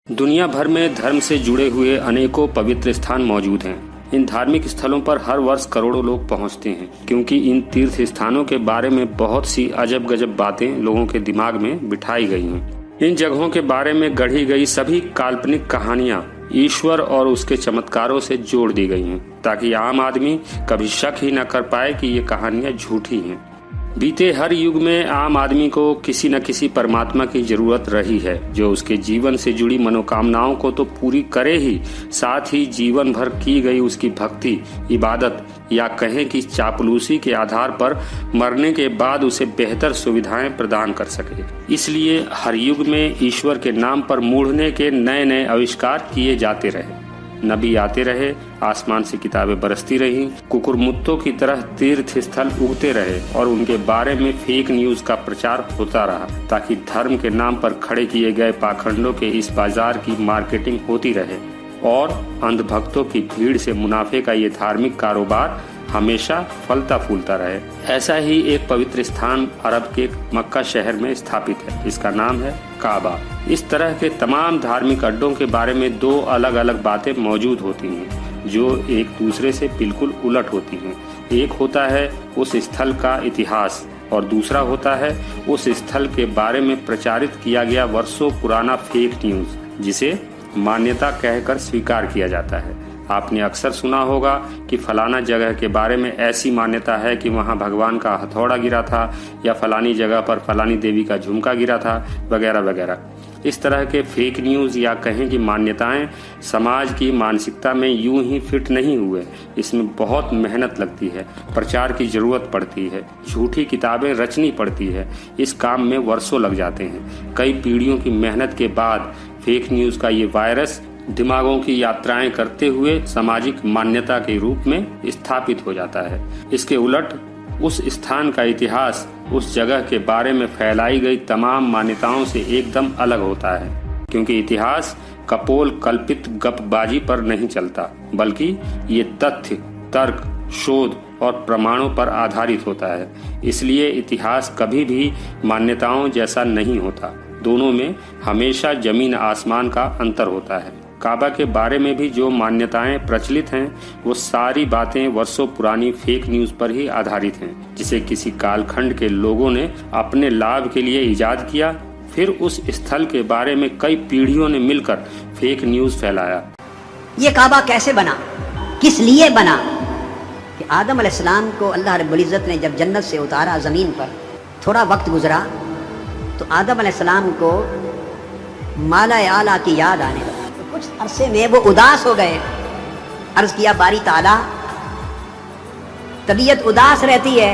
दुनिया भर में धर्म से जुड़े हुए अनेकों पवित्र स्थान मौजूद हैं। इन धार्मिक स्थलों पर हर वर्ष करोड़ों लोग पहुंचते हैं, क्योंकि इन तीर्थ स्थानों के बारे में बहुत सी अजब गजब बातें लोगों के दिमाग में बिठाई गई हैं। इन जगहों के बारे में गढ़ी गई सभी काल्पनिक कहानियां ईश्वर और उसके चमत्कारों से जोड़ दी गई हैं, ताकि आम आदमी कभी शक ही न कर पाए कि ये कहानियां झूठी हैं। बीते हर युग में आम आदमी को किसी न किसी परमात्मा की जरूरत रही है, जो उसके जीवन से जुड़ी मनोकामनाओं को तो पूरी करे ही, साथ ही जीवन भर की गई उसकी भक्ति, इबादत या कहें कि चापलूसी के आधार पर मरने के बाद उसे बेहतर सुविधाएं प्रदान कर सके। इसलिए हर युग में ईश्वर के नाम पर मूढ़ने के नए नए आविष्कार किए जाते रहे। नबी आते रहे, आसमान से किताबें बरसती रहीं, कुकुरमुत्तों की तरह तीर्थ स्थल उगते रहे और उनके बारे में फेक न्यूज का प्रचार होता रहा, ताकि धर्म के नाम पर खड़े किए गए पाखंडों के इस बाजार की मार्केटिंग होती रहे और अंधभक्तों की भीड़ से मुनाफे का ये धार्मिक कारोबार हमेशा फलता फूलता रहे। ऐसा ही एक पवित्र स्थान अरब के मक्का शहर में स्थापित है। इसका नाम है काबा। इस तरह के तमाम धार्मिक अड्डों के बारे में दो अलग अलग बातें मौजूद होती हैं, जो एक दूसरे से बिल्कुल उलट होती हैं। एक होता है उस स्थल का इतिहास और दूसरा होता है उस स्थल के बारे में प्रचारित किया गया वर्षों पुराना फेक न्यूज, जिसे मान्यता कहकर स्वीकार किया जाता है। आपने अक्सर सुना होगा कि फलाना जगह के बारे में ऐसी मान्यता है कि वहां भगवान का हथौड़ा गिरा था, या फलानी जगह पर फलानी देवी का झुमका गिरा था, वगैरह वगैरह। इस तरह के फेक न्यूज या कहें कि मान्यताएं समाज की मानसिकता में यूं ही फिट नहीं हुए। इसमें बहुत मेहनत लगती है, प्रचार की जरूरत पड़ती है, झूठी किताबें रचनी पड़ती है। इस काम में वर्षों लग जाते हैं। कई पीढ़ियों की मेहनत के बाद फेक न्यूज का ये वायरस दिमागों की यात्राएं करते हुए सामाजिक मान्यता के रूप में स्थापित हो जाता है। इसके उलट उस स्थान का इतिहास उस जगह के बारे में फैलाई गई तमाम मान्यताओं से एकदम अलग होता है, क्योंकि इतिहास कपोल कल्पित गपबाजी पर नहीं चलता, बल्कि ये तथ्य, तर्क, शोध और प्रमाणों पर आधारित होता है। इसलिए इतिहास कभी भी मान्यताओं जैसा नहीं होता। दोनों में हमेशा जमीन आसमान का अंतर होता है। काबा के बारे में भी जो मान्यताएं प्रचलित हैं, वो सारी बातें वर्षों पुरानी फेक न्यूज पर ही आधारित हैं, जिसे किसी कालखंड के लोगों ने अपने लाभ के लिए इजाद किया। फिर उस स्थल के बारे में कई पीढ़ियों ने मिलकर फेक न्यूज फैलाया। ये काबा कैसे बना, किस लिए बना? कि आदम अलैहिस्सलाम को अल्लाह रब्बुल इज़्ज़त ने जब जन्नत से उतारा ज़मीन पर, थोड़ा वक्त गुजरा तो आदम अलैहिस्सलाम को माला आला की याद आने लगी। कुछ अरसे में वो उदास हो गए। अर्ज किया, बारी ताला, तबीयत उदास रहती है,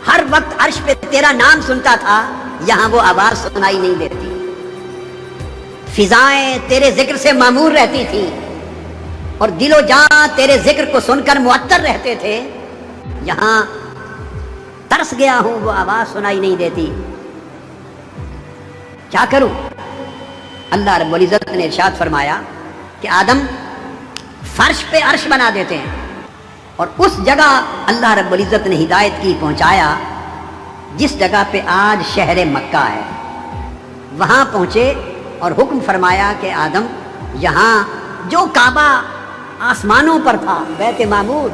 हर वक्त अर्श पे तेरा नाम सुनता था, यहां वो आवाज सुनाई नहीं देती। फिजाएं तेरे जिक्र से मामूर रहती थी और दिलो जान तेरे जिक्र को सुनकर मुअत्तर रहते थे। यहां तरस गया हूं, वो आवाज सुनाई नहीं देती, क्या करूं? अल्लाह रब्बुल इज़्ज़त ने इरशाद फरमाया कि आदम, फर्श पे अर्श बना देते हैं। और उस जगह अल्लाह रब्बुल इज़्ज़त ने हिदायत की, पहुंचाया जिस जगह पे आज शहर मक्का है। वहां पहुंचे और हुक्म फरमाया कि आदम, यहाँ जो काबा आसमानों पर था, बैत मामूर,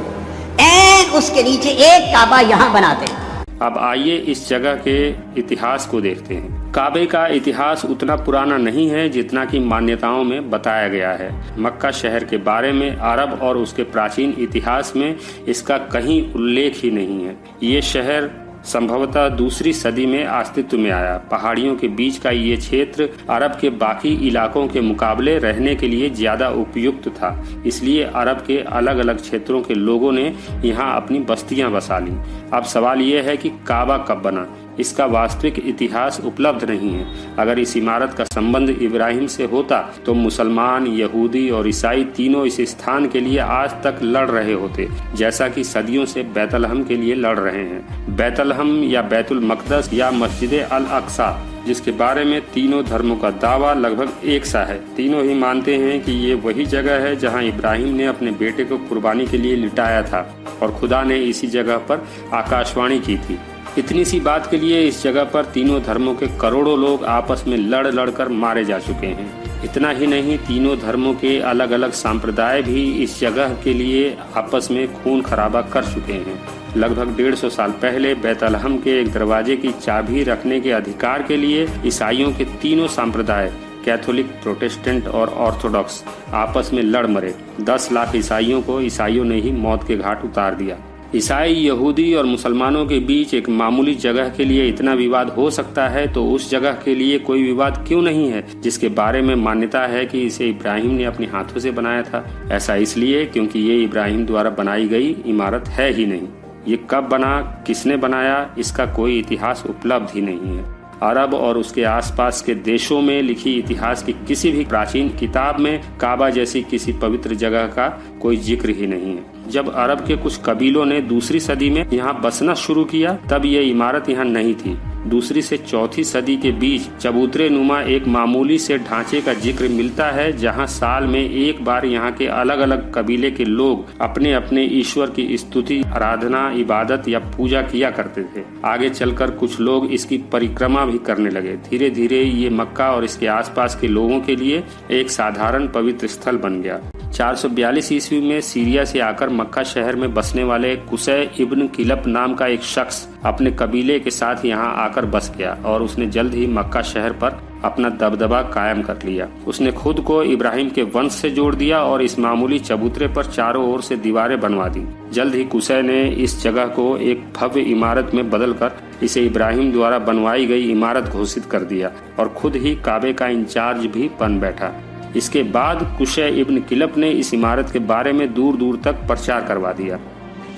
ऐन उसके नीचे एक काबा यहाँ बनाते हैं। अब आइए इस जगह के इतिहास को देखते हैं। काबे का इतिहास उतना पुराना नहीं है जितना कि मान्यताओं में बताया गया है। मक्का शहर के बारे में अरब और उसके प्राचीन इतिहास में इसका कहीं उल्लेख ही नहीं है। ये शहर संभवतः दूसरी सदी में अस्तित्व में आया। पहाड़ियों के बीच का ये क्षेत्र अरब के बाकी इलाकों के मुकाबले रहने के लिए ज्यादा उपयुक्त था, इसलिए अरब के अलग अलग क्षेत्रों के लोगों ने यहाँ अपनी बस्तियां बसा ली। अब सवाल ये है कि काबा कब बना? इसका वास्तविक इतिहास उपलब्ध नहीं है। अगर इस इमारत का संबंध इब्राहिम से होता तो मुसलमान, यहूदी और ईसाई तीनों इस स्थान के लिए आज तक लड़ रहे होते, जैसा कि सदियों से बैतलहम के लिए लड़ रहे हैं। बैतलहम या बैतुल मक़दस या मस्जिद अल अक्सा, जिसके बारे में तीनों धर्मों का दावा लगभग एक सा है। तीनों ही मानते हैं कि ये वही जगह है जहां इब्राहिम ने अपने बेटे को कुर्बानी के लिए लिटाया था और खुदा ने इसी जगह पर आकाशवाणी की थी। इतनी सी बात के लिए इस जगह पर तीनों धर्मों के करोड़ों लोग आपस में लड़ लड़ कर मारे जा चुके हैं। इतना ही नहीं, तीनों धर्मों के अलग अलग संप्रदाय भी इस जगह के लिए आपस में खून खराबा कर चुके हैं। लगभग 150 साल पहले बैतलहम के एक दरवाजे की चाबी रखने के अधिकार के लिए ईसाइयों के तीनों संप्रदाय, कैथोलिक, प्रोटेस्टेंट और ऑर्थोडॉक्स, आपस में लड़ मरे। 10 लाख ईसाइयों को ईसाइयों ने ही मौत के घाट उतार दिया। ईसाई, यहूदी और मुसलमानों के बीच एक मामूली जगह के लिए इतना विवाद हो सकता है, तो उस जगह के लिए कोई विवाद क्यों नहीं है जिसके बारे में मान्यता है कि इसे इब्राहिम ने अपने हाथों से बनाया था। ऐसा इसलिए क्योंकि ये इब्राहिम द्वारा बनाई गई इमारत है ही नहीं। ये कब बना, किसने बनाया, इसका कोई इतिहास उपलब्ध ही नहीं है। अरब और उसके आसपास के देशों में लिखी इतिहास की किसी भी प्राचीन किताब में काबा जैसी किसी पवित्र जगह का कोई जिक्र ही नहीं है। जब अरब के कुछ कबीलों ने 2री सदी में यहाँ बसना शुरू किया, तब ये इमारत यहाँ नहीं थी। 2री से 4वीं सदी के बीच चबूतरे नुमा एक मामूली से ढांचे का जिक्र मिलता है, जहाँ साल में एक बार यहाँ के अलग अलग कबीले के लोग अपने अपने ईश्वर की स्तुति, आराधना, इबादत या पूजा किया करते थे। आगे चलकर कुछ लोग इसकी परिक्रमा भी करने लगे। धीरे धीरे ये मक्का और इसके आसपास के लोगों के लिए एक साधारण पवित्र स्थल बन गया। 442 ईस्वी में सीरिया से आकर मक्का शहर में बसने वाले कुसै इब्न किलब नाम का एक शख्स अपने कबीले के साथ यहाँ आकर बस गया और उसने जल्द ही मक्का शहर पर अपना दबदबा कायम कर लिया। उसने खुद को इब्राहिम के वंश से जोड़ दिया और इस मामूली चबूतरे पर चारों ओर से दीवारें बनवा दी। जल्द ही कुसै ने इस जगह को एक भव्य इमारत में बदलकर इसे इब्राहिम द्वारा बनवाई गई इमारत घोषित कर दिया और खुद ही काबे का इंचार्ज भी बन बैठा। इसके बाद कुसै इब्न किलब ने इस इमारत के बारे में दूर दूर तक प्रचार करवा दिया,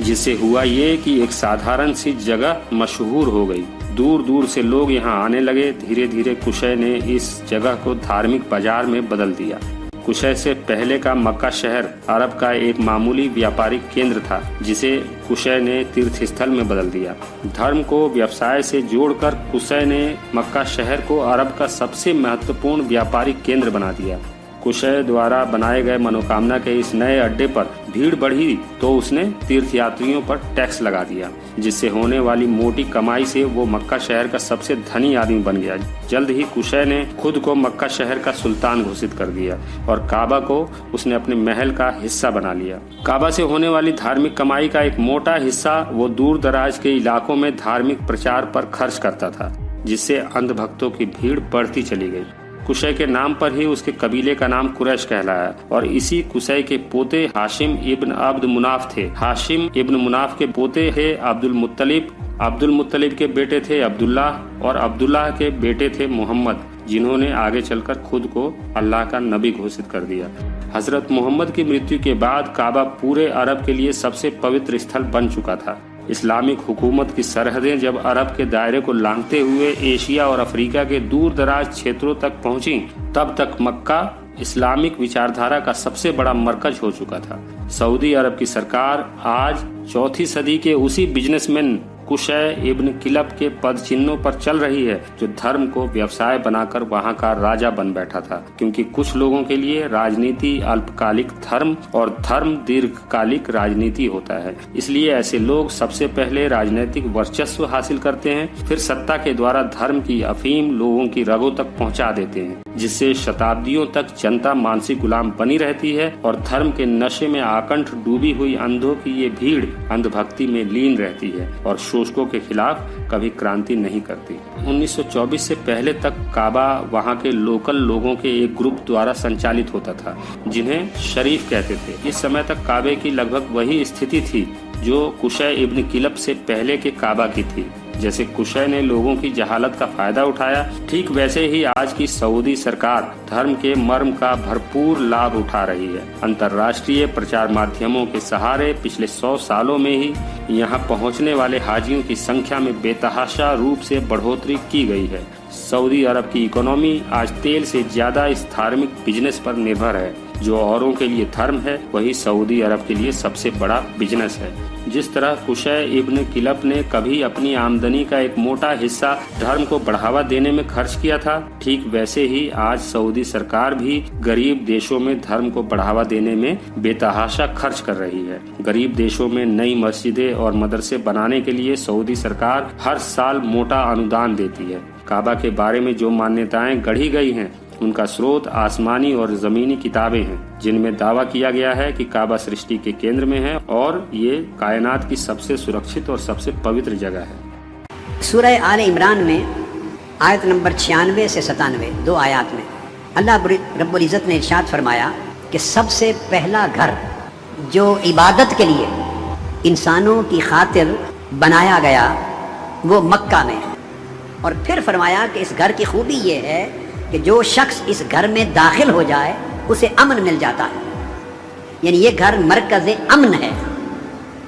जिससे हुआ ये कि एक साधारण सी जगह मशहूर हो गई। दूर दूर से लोग यहाँ आने लगे। धीरे धीरे कुसै ने इस जगह को धार्मिक बाजार में बदल दिया। कुसै से पहले का मक्का शहर अरब का एक मामूली व्यापारिक केंद्र था, जिसे कुसै ने तीर्थ स्थल में बदल दिया। धर्म को व्यवसाय से जोड़कर कुसै ने मक्का शहर को अरब का सबसे महत्वपूर्ण व्यापारिक केंद्र बना दिया। कुसै द्वारा बनाए गए मनोकामना के इस नए अड्डे पर भीड़ बढ़ी तो उसने तीर्थयात्रियों पर टैक्स लगा दिया, जिससे होने वाली मोटी कमाई से वो मक्का शहर का सबसे धनी आदमी बन गया। जल्द ही कुसै ने खुद को मक्का शहर का सुल्तान घोषित कर दिया और काबा को उसने अपने महल का हिस्सा बना लिया। काबा से होने वाली धार्मिक कमाई का एक मोटा हिस्सा वो दूर दराज के इलाकों में धार्मिक प्रचार पर खर्च करता था, जिससे अंधभक्तों की भीड़ बढ़ती चली गई। कुसै के नाम पर ही उसके कबीले का नाम कुरैश कहलाया और इसी कुसै के पोते हाशिम इब्न अब्द मुनाफ थे। हाशिम इब्न मुनाफ के पोते थे अब्दुल मुत्तलिब। अब्दुल मुत्तलिब के बेटे थे अब्दुल्लाह और अब्दुल्लाह के बेटे थे मोहम्मद, जिन्होंने आगे चलकर खुद को अल्लाह का नबी घोषित कर दिया। हजरत मोहम्मद की मृत्यु के बाद काबा पूरे अरब के लिए सबसे पवित्र स्थल बन चुका था। इस्लामिक हुकूमत की सरहदें जब अरब के दायरे को लांघते हुए एशिया और अफ्रीका के दूर दराज क्षेत्रों तक पहुंची, तब तक मक्का इस्लामिक विचारधारा का सबसे बड़ा मरकज हो चुका था। सऊदी अरब की सरकार आज 4वीं सदी के उसी बिजनेसमैन कुसै इब्न किलब के पद चिन्हों पर चल रही है, जो धर्म को व्यवसाय बनाकर वहां का राजा बन बैठा था। क्योंकि कुछ लोगों के लिए राजनीति अल्पकालिक धर्म और धर्म दीर्घकालिक राजनीति होता है, इसलिए ऐसे लोग सबसे पहले राजनीतिक वर्चस्व हासिल करते हैं, फिर सत्ता के द्वारा धर्म की अफीम लोगों की रगों तक पहुंचा देते हैं, जिससे शताब्दियों तक जनता मानसिक गुलाम बनी रहती है और धर्म के नशे में आकंठ डूबी हुई अंधों की ये भीड़ अंधभक्ति में लीन रहती है और शोषकों के खिलाफ कभी क्रांति नहीं करती। 1924 से पहले तक काबा वहां के लोकल लोगों के एक ग्रुप द्वारा संचालित होता था, जिन्हें शरीफ कहते थे। इस समय तक काबे की लगभग वही स्थिति थी जो कुसै इब्न किलब से पहले के काबा की थी। जैसे कुसै ने लोगों की जहालत का फायदा उठाया, ठीक वैसे ही आज की सऊदी सरकार धर्म के मर्म का भरपूर लाभ उठा रही है। अंतर्राष्ट्रीय प्रचार माध्यमों के सहारे पिछले 100 सालों में ही यहाँ पहुँचने वाले हाजियों की संख्या में बेतहाशा रूप से बढ़ोतरी की गई है। सऊदी अरब की इकोनॉमी आज तेल से ज्यादा इस धार्मिक बिजनेस पर निर्भर है। जो औरों के लिए धर्म है, वही सऊदी अरब के लिए सबसे बड़ा बिजनेस है। जिस तरह कुसै इब्न किलब ने कभी अपनी आमदनी का एक मोटा हिस्सा धर्म को बढ़ावा देने में खर्च किया था, ठीक वैसे ही आज सऊदी सरकार भी गरीब देशों में धर्म को बढ़ावा देने में बेतहाशा खर्च कर रही है। गरीब देशों में नई मस्जिदें और मदरसे बनाने के लिए सऊदी सरकार हर साल मोटा अनुदान देती है। काबा के बारे में जो मान्यताएं गढ़ी गई हैं, उनका स्रोत आसमानी और जमीनी किताबें हैं, जिनमें दावा किया गया है कि काबा सृष्टि के केंद्र में है और ये कायनात की सबसे सुरक्षित और सबसे पवित्र जगह है। सूरह आले इमरान में आयत नंबर 96 से 97 2 आयत में अल्लाह रब्बुल इज़्ज़त ने इरशाद फरमाया कि सबसे पहला घर जो इबादत के लिए इंसानों की खातिर बनाया गया वो मक्का में है। और फिर फरमाया कि इस घर की खूबी ये है कि जो शख्स इस घर में दाखिल हो जाए उसे अमन मिल जाता है, यानी ये घर मरकज़ अमन है।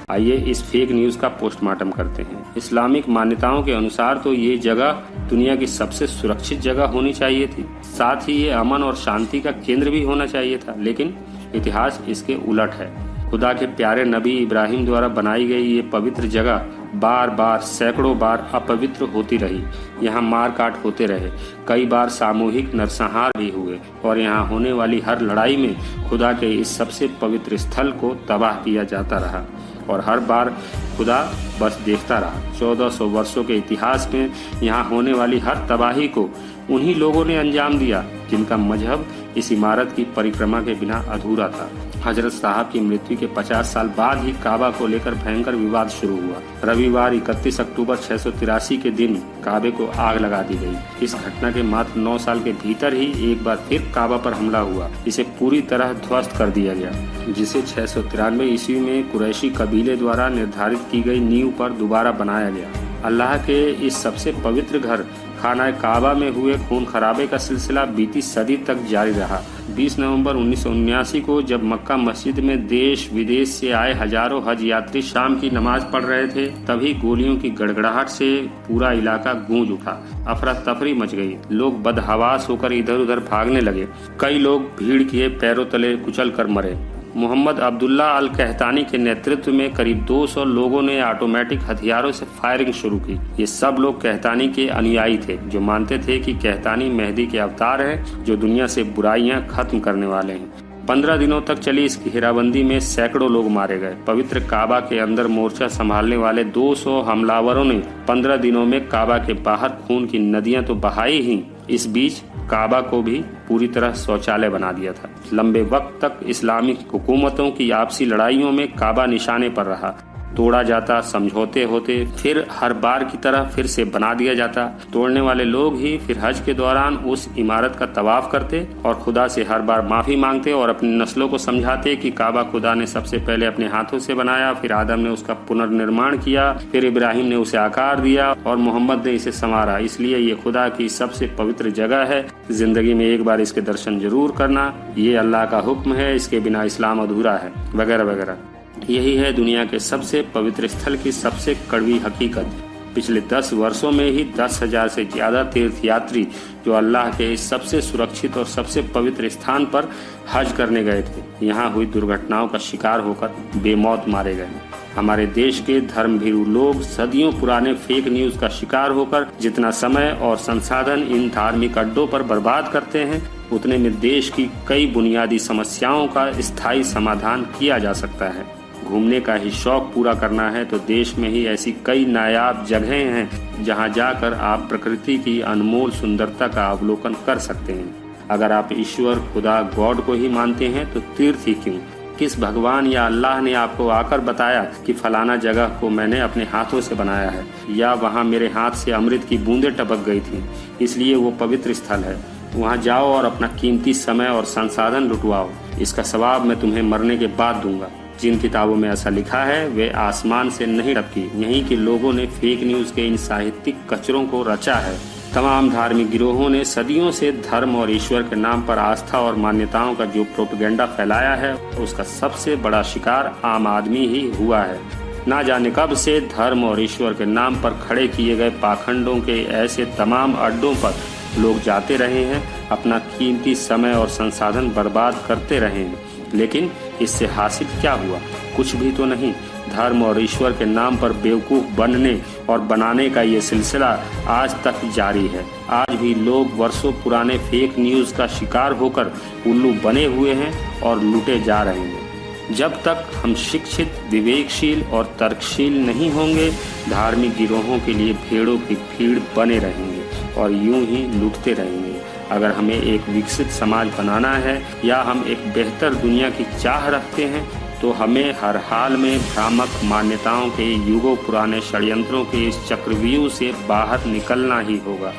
आइए इस फेक न्यूज़ का पोस्टमार्टम करते हैं। इस्लामिक मान्यताओं के अनुसार तो ये जगह दुनिया की सबसे सुरक्षित जगह होनी चाहिए थी, साथ ही ये अमन और शांति का केंद्र भी होना चाहिए था, लेकिन इतिहास इसके उलट है। खुदा के प्यारे नबी इब्राहिम द्वारा बनाई गई ये पवित्र जगह बार बार सैकड़ों बार अपवित्र होती रही। यहाँ मार काट होते रहे, कई बार सामूहिक नरसंहार भी हुए और यहाँ होने वाली हर लड़ाई में खुदा के इस सबसे पवित्र स्थल को तबाह किया जाता रहा और हर बार खुदा बस देखता रहा। 1400 वर्षों के इतिहास में यहाँ होने वाली हर तबाही को उन्हीं लोगों ने अंजाम दिया जिनका मजहब इस इमारत की परिक्रमा के बिना अधूरा था। हजरत साहब की मृत्यु के 50 साल बाद ही काबा को लेकर भयंकर विवाद शुरू हुआ। रविवार 31 अक्टूबर 683 के दिन काबे को आग लगा दी गई। इस घटना के मात्र 9 साल के भीतर ही एक बार फिर काबा पर हमला हुआ। इसे पूरी तरह ध्वस्त कर दिया गया, जिसे 693 ईस्वी में कुरैशी कबीले द्वारा निर्धारित की गई नींव पर दोबारा बनाया गया। अल्लाह के इस सबसे पवित्र घर खाना काबा में हुए खून खराबे का सिलसिला बीती सदी तक जारी रहा। 20 नवंबर 1979 को जब मक्का मस्जिद में देश विदेश से आए हजारों हज यात्री शाम की नमाज पढ़ रहे थे, तभी गोलियों की गड़गड़ाहट से पूरा इलाका गूंज उठा। अफरा तफरी मच गई, लोग बदहवास होकर इधर उधर भागने लगे। कई लोग भीड़ के पैरों तले कुचल कर मरे। मोहम्मद अब्दुल्ला अल कहतानी के नेतृत्व में करीब 200 लोगों ने ऑटोमेटिक हथियारों से फायरिंग शुरू की। ये सब लोग कहतानी के अनुयायी थे, जो मानते थे कि कहतानी मेहदी के अवतार हैं, जो दुनिया से बुराइयां खत्म करने वाले हैं। 15 दिनों तक चली इस घेराबंदी में सैकड़ों लोग मारे गए। पवित्र काबा के अंदर मोर्चा संभालने वाले 200 हमलावरों ने 15 दिनों में काबा के बाहर खून की नदियां तो बहाई ही, इस बीच काबा को भी पूरी तरह शौचालय बना दिया था। लंबे वक्त तक इस्लामिक हुकूमतों की आपसी लड़ाइयों में काबा निशाने पर रहा। तोड़ा जाता, समझौते होते, फिर हर बार की तरह फिर से बना दिया जाता। तोड़ने वाले लोग ही फिर हज के दौरान उस इमारत का तवाफ करते और खुदा से हर बार माफी मांगते और अपनी नस्लों को समझाते कि काबा खुदा ने सबसे पहले अपने हाथों से बनाया, फिर आदम ने उसका पुनर्निर्माण किया, फिर इब्राहिम ने उसे आकार दिया और मोहम्मद ने इसे संवारा। इसलिए ये खुदा की सबसे पवित्र जगह है। जिंदगी में एक बार इसके दर्शन जरूर करना, ये अल्लाह का हुक्म है, इसके बिना इस्लाम अधूरा है, वगैरह वगैरह। यही है दुनिया के सबसे पवित्र स्थल की सबसे कड़वी हकीकत। पिछले 10 वर्षों में ही 10,000 से ज्यादा तीर्थयात्री जो अल्लाह के इस सबसे सुरक्षित और सबसे पवित्र स्थान पर हज करने गए थे, यहाँ हुई दुर्घटनाओं का शिकार होकर बेमौत मारे गए। हमारे देश के धर्मभीरू लोग सदियों पुराने फेक न्यूज का शिकार होकर जितना समय और संसाधन इन धार्मिक अड्डों पर बर्बाद करते हैं, उतने में देश की कई बुनियादी समस्याओं का स्थायी समाधान किया जा सकता है। घूमने का ही शौक पूरा करना है तो देश में ही ऐसी कई नायाब जगहें हैं जहां जाकर आप प्रकृति की अनमोल सुंदरता का अवलोकन कर सकते हैं। अगर आप ईश्वर खुदा गॉड को ही मानते हैं तो तीर्थ ही क्यों, किस भगवान या अल्लाह ने आपको आकर बताया कि फलाना जगह को मैंने अपने हाथों से बनाया है या वहाँ मेरे हाथ से अमृत की बूंदें टपक गई थी, इसलिए वो पवित्र स्थल है। वहाँ जाओ और अपना कीमती समय और संसाधन लुटवाओ, इसका सवाब मैं तुम्हें मरने के बाद दूंगा। जिन किताबों में ऐसा लिखा है वे आसमान से नहीं टपकी, यहीं के लोगों ने फेक न्यूज के इन साहित्यिक कचरों को रचा है। तमाम धार्मिक गिरोहों ने सदियों से धर्म और ईश्वर के नाम पर आस्था और मान्यताओं का जो प्रोपेगेंडा फैलाया है, उसका सबसे बड़ा शिकार आम आदमी ही हुआ है। ना जाने कब से धर्म और ईश्वर के नाम पर खड़े किए गए पाखंडों के ऐसे तमाम अड्डों पर लोग जाते रहे हैं, अपना कीमती समय और संसाधन बर्बाद करते रहे हैं, लेकिन इससे हासिल क्या हुआ? कुछ भी तो नहीं। धर्म और ईश्वर के नाम पर बेवकूफ बनने और बनाने का ये सिलसिला आज तक जारी है। आज भी लोग वर्षों पुराने फेक न्यूज का शिकार होकर उल्लू बने हुए हैं और लूटे जा रहे हैं। जब तक हम शिक्षित, विवेकशील और तर्कशील नहीं होंगे, धार्मिक गिरोहों के लिए भेड़ों की भीड़ बने रहेंगे और यूं ही लूटते रहेंगे। अगर हमें एक विकसित समाज बनाना है या हम एक बेहतर दुनिया की चाह रखते हैं तो हमें हर हाल में भ्रामक मान्यताओं के युगों पुराने षड्यंत्रों के इस चक्रव्यूह से बाहर निकलना ही होगा।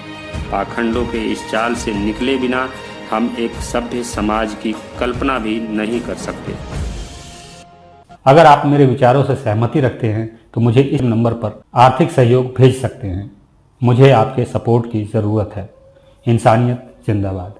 पाखंडों के इस जाल से निकले बिना हम एक सभ्य समाज की कल्पना भी नहीं कर सकते। अगर आप मेरे विचारों से सहमति रखते हैं तो मुझे इस नंबर पर आर्थिक सहयोग भेज सकते हैं। मुझे आपके सपोर्ट की ज़रूरत है। इंसानियत जिंदाबाद।